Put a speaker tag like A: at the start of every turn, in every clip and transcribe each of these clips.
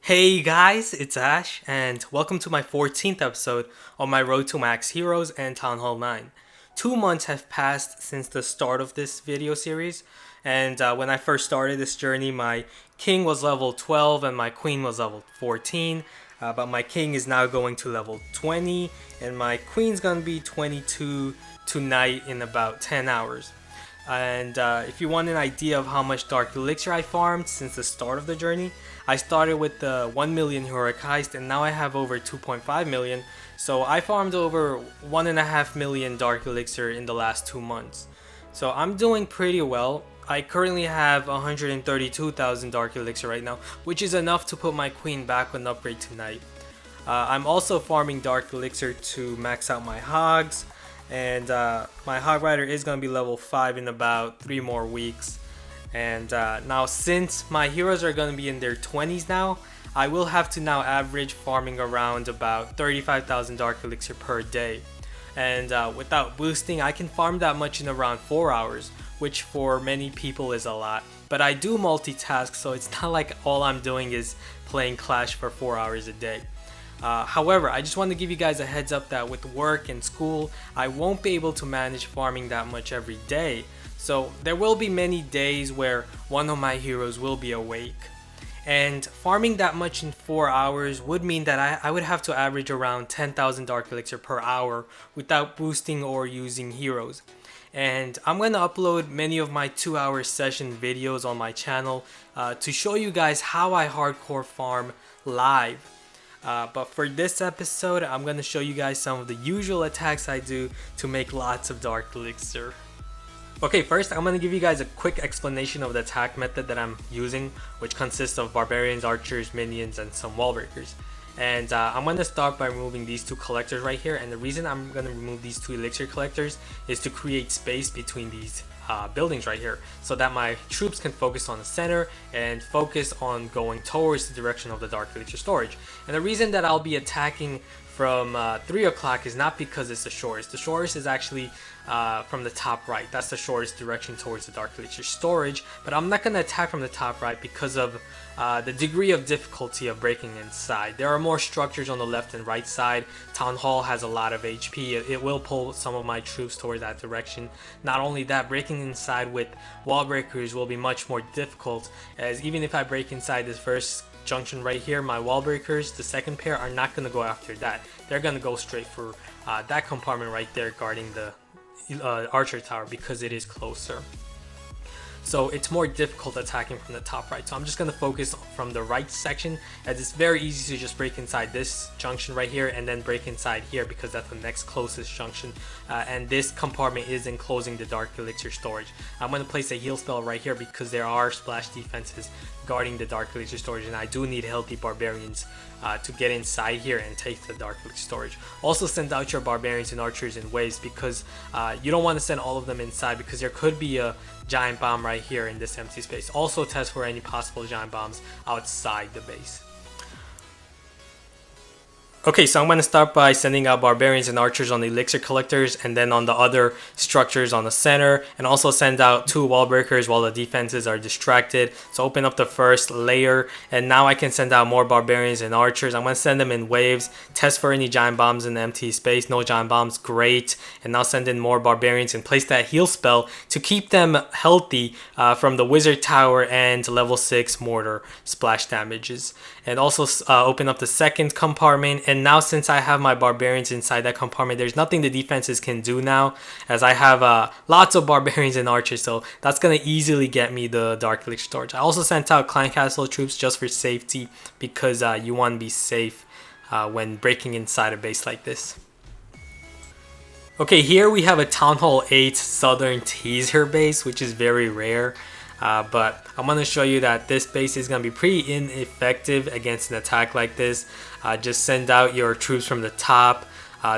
A: Hey guys, it's Ash, and welcome to my 14th episode on my Road to Max Heroes and Town Hall 9. 2 months have passed since the start of this video series, and when I first started this journey, my king was level 12 and my queen was level 14, but my king is now going to level 20, and my queen's gonna be 22 tonight in about 10 hours. And if you want an idea of how much Dark Elixir I farmed since the start of the journey, I started with the 1 million Heroic Heist and now I have over 2.5 million. So I farmed over 1.5 million Dark Elixir in the last 2 months. So I'm doing pretty well. I currently have 132,000 Dark Elixir right now, which is enough to put my queen back on upgrade tonight. I'm also farming Dark Elixir to max out my hogs. And my Hog Rider is going to be level 5 in about 3 more weeks. And now since my heroes are going to be in their 20s now, I will have to now average farming around about 35,000 Dark Elixir per day. And without boosting, I can farm that much in around 4 hours, which for many people is a lot. But I do multitask, so it's not like all I'm doing is playing Clash for 4 hours a day. However, I just want to give you guys a heads up that with work and school, I won't be able to manage farming that much every day. So there will be many days where one of my heroes will be awake. And farming that much in 4 hours would mean that I would have to average around 10,000 Dark Elixir per hour without boosting or using heroes. And I'm going to upload many of my 2-hour session videos on my channel to show you guys how I hardcore farm live. But for this episode, I'm going to show you guys some of the usual attacks I do to make lots of Dark Elixir. Okay, first I'm going to give you guys a quick explanation of the attack method that I'm using, which consists of barbarians, archers, minions, and some wall breakers. And I'm going to start by removing these 2 collectors right here, and the reason I'm going to remove these 2 elixir collectors is to create space between these buildings right here, so that my troops can focus on the center and focus on going towards the direction of the Dark Elixir storage. And the reason that I'll be attacking from 3 o'clock is not because it's the shortest. The shortest is actually from the top right. That's the shortest direction towards the Dark Elixir storage, but I'm not going to attack from the top right because of the degree of difficulty of breaking inside. There are more structures on the left and right side. Town Hall has a lot of HP. It will pull some of my troops towards that direction. Not only that, breaking inside with wall breakers will be much more difficult, as even if I break inside this first junction right here, my wall breakers, the second pair, are not going to go after that. They're going to go straight for that compartment right there guarding the archer tower because it is closer. So it's more difficult attacking from the top right. So I'm just going to focus from the right section, as it's very easy to just break inside this junction right here and then break inside here because that's the next closest junction. And this compartment is enclosing the Dark Elixir storage. I'm going to place a heal spell right here because there are splash defenses guarding the Dark Elixir storage, and I do need healthy barbarians to get inside here and take the Dark Elixir storage. Also send out your barbarians and archers in waves because you don't want to send all of them inside because there could be a giant bomb right here in this empty space. Also test for any possible giant bombs outside the base. Okay, so I'm going to start by sending out barbarians and archers on the elixir collectors, and then on the other structures on the center, and also send out 2 wall breakers while the defenses are distracted. So open up the first layer, and now I can send out more barbarians and archers. I'm going to send them in waves, test for any giant bombs in the empty space. No giant bombs, great. And now send in more barbarians and place that heal spell to keep them healthy from the wizard tower and level 6 mortar splash damages. And also open up the second compartment. And now since I have my barbarians inside that compartment, there's nothing the defenses can do now, as I have lots of barbarians and archers, so that's going to easily get me the Dark Elixir storage. I also sent out Clan Castle troops just for safety because you want to be safe when breaking inside a base like this. Okay, here we have a Town Hall 8 Southern Teaser base, which is very rare. But I'm going to show you that this base is going to be pretty ineffective against an attack like this. Just send out your troops from the top.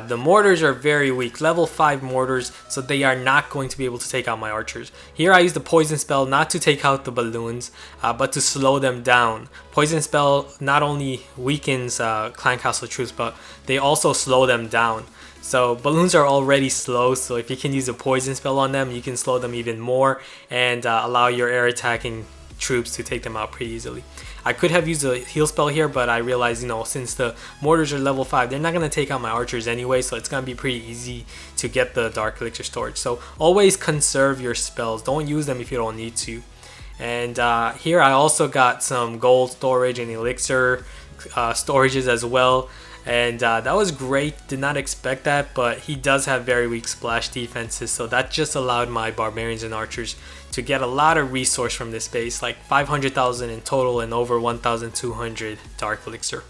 A: The mortars are very weak, level 5 mortars, so they are not going to be able to take out my archers. Here I use the poison spell not to take out the balloons, but to slow them down. Poison spell not only weakens Clan Castle troops, but they also slow them down. So balloons are already slow, so if you can use a poison spell on them, you can slow them even more and allow your air attacking troops to take them out pretty easily. I could have used a heal spell here, but I realized, you know, since the mortars are level 5, they're not going to take out my archers anyway, so it's going to be pretty easy to get the Dark Elixir storage. So always conserve your spells. Don't use them if you don't need to. And here I also got some gold storage and elixir storages as well. And that was great. Did not expect that, but he does have very weak splash defenses, so that just allowed my barbarians and archers to get a lot of resource from this base, like 500,000 in total and over 1,200 Dark Elixir.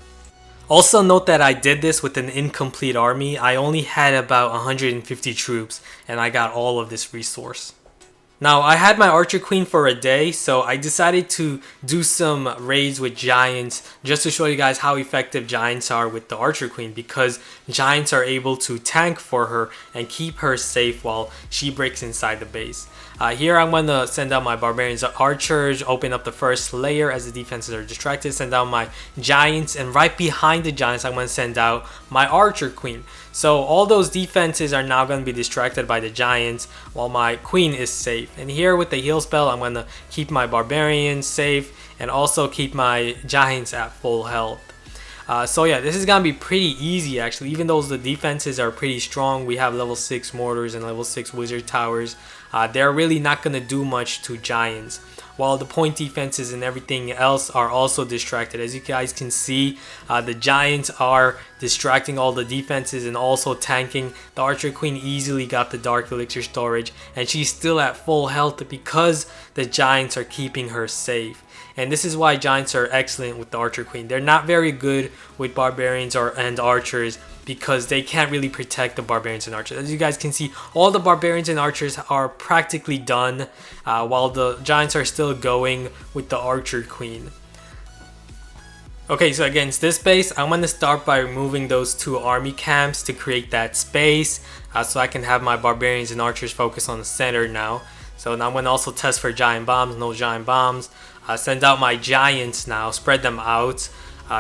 A: Also note that I did this with an incomplete army. I only had about 150 troops and I got all of this resource. Now, I had my Archer Queen for a day, so I decided to do some raids with Giants just to show you guys how effective Giants are with the Archer Queen, because Giants are able to tank for her and keep her safe while she breaks inside the base. Here I'm going to send out my Barbarians and Archers, open up the first layer as the defenses are distracted, send out my Giants, and right behind the Giants I'm going to send out my Archer Queen. So all those defenses are now going to be distracted by the Giants while my Queen is safe. And here with the heal spell, I'm going to keep my Barbarians safe and also keep my Giants at full health. So yeah, this is going to be pretty easy actually. Even though the defenses are pretty strong, we have level 6 mortars and level 6 wizard towers. They're really not going to do much to Giants, while the point defenses and everything else are also distracted. As you guys can see, the Giants are distracting all the defenses and also tanking. The Archer Queen easily got the Dark Elixir storage, and she's still at full health because the Giants are keeping her safe. And this is why Giants are excellent with the Archer Queen. They're not very good with Barbarians and Archers because they can't really protect the Barbarians and Archers. As you guys can see, all the Barbarians and Archers are practically done, while the Giants are still going with the Archer Queen. Okay, so against this base, I'm going to start by removing those 2 army camps to create that space, so I can have my Barbarians and Archers focus on the center now. So now I'm going to also test for Giant Bombs, no Giant Bombs. Send out my Giants now, spread them out,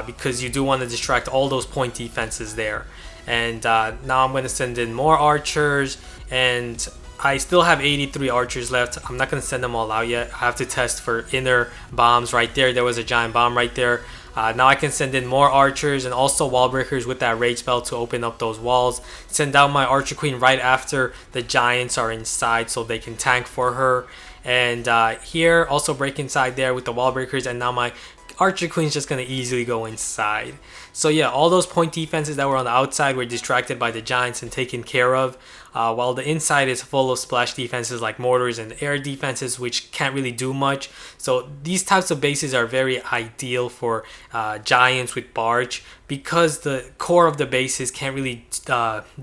A: because you do want to distract all those point defenses there. And now I'm going to send in more Archers, and I still have 83 Archers left. I'm not going to send them all out yet. I have to test for inner bombs right there. There was a Giant Bomb right there. Now I can send in more Archers and also wall breakers with that rage spell to open up those walls. Send out my Archer Queen right after the Giants are inside so they can tank for her. And here also break inside there with the wall breakers, and now my Archer Queen's just going to easily go inside. So yeah, all those point defenses that were on the outside were distracted by the Giants and taken care of, while the inside is full of splash defenses like mortars and air defenses, which can't really do much. So these types of bases are very ideal for Giants with Barge, because the core of the bases can't really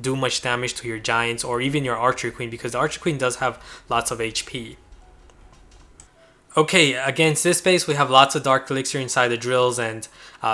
A: do much damage to your Giants or even your Archer Queen, because the Archer Queen does have lots of HP. Okay, against this base, we have lots of Dark Elixir inside the drills and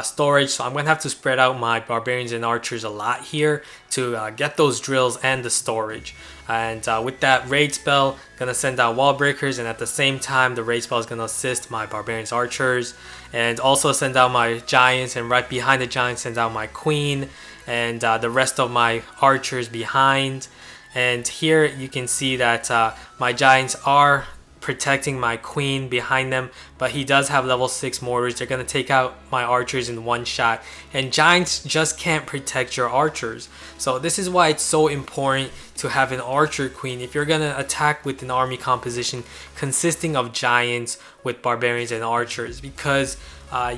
A: storage, so I'm going to have to spread out my Barbarians and Archers a lot here to get those drills and the storage. And with that raid spell, going to send out wall breakers, and at the same time, the raid spell is going to assist my Barbarians Archers, and also send out my Giants, and right behind the Giants, send out my Queen, and the rest of my Archers behind. And here you can see that my Giants are protecting my Queen behind them, but he does have level 6 mortars. They're going to take out my Archers in one shot, and Giants just can't protect your Archers. So this is why it's so important to have an Archer Queen if you're going to attack with an army composition consisting of Giants with Barbarians and Archers, because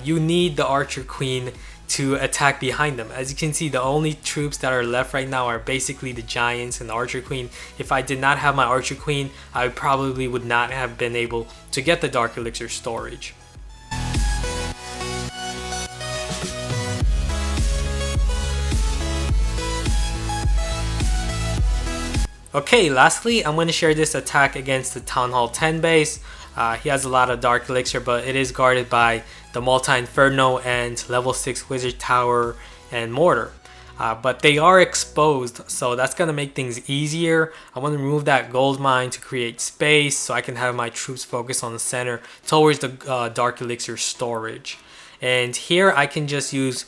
A: you need the Archer Queen to attack behind them. As you can see, the only troops that are left right now are basically the Giants and the Archer Queen. If I did not have my Archer Queen, I probably would not have been able to get the Dark Elixir storage. Okay, lastly, I'm going to share this attack against the Town Hall 10 base. He has a lot of Dark Elixir, but it is guarded by the Multi-Inferno and level 6 Wizard Tower and Mortar. But they are exposed, so that's going to make things easier. I want to remove that gold mine to create space so I can have my troops focus on the center towards the Dark Elixir storage. And here I can just use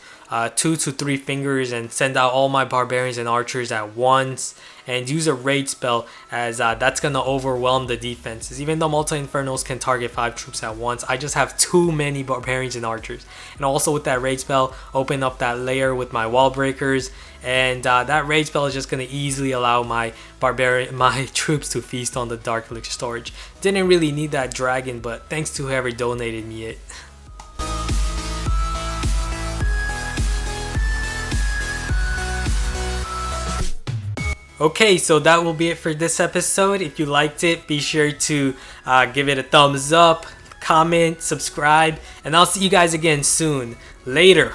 A: 2 to 3 fingers and send out all my barbarians and archers at once, and use a raid spell, as that's gonna overwhelm the defenses. Even though multi-infernos can target 5 troops at once, I just have too many barbarians and archers. And also with that raid spell, open up that layer with my wall breakers, and that raid spell is just gonna easily allow my troops to feast on the dark elixir storage. Didn't really need that dragon, but thanks to whoever donated me it. Okay, so that will be it for this episode. If you liked it, be sure to give it a thumbs up, comment, subscribe, and I'll see you guys again soon. Later.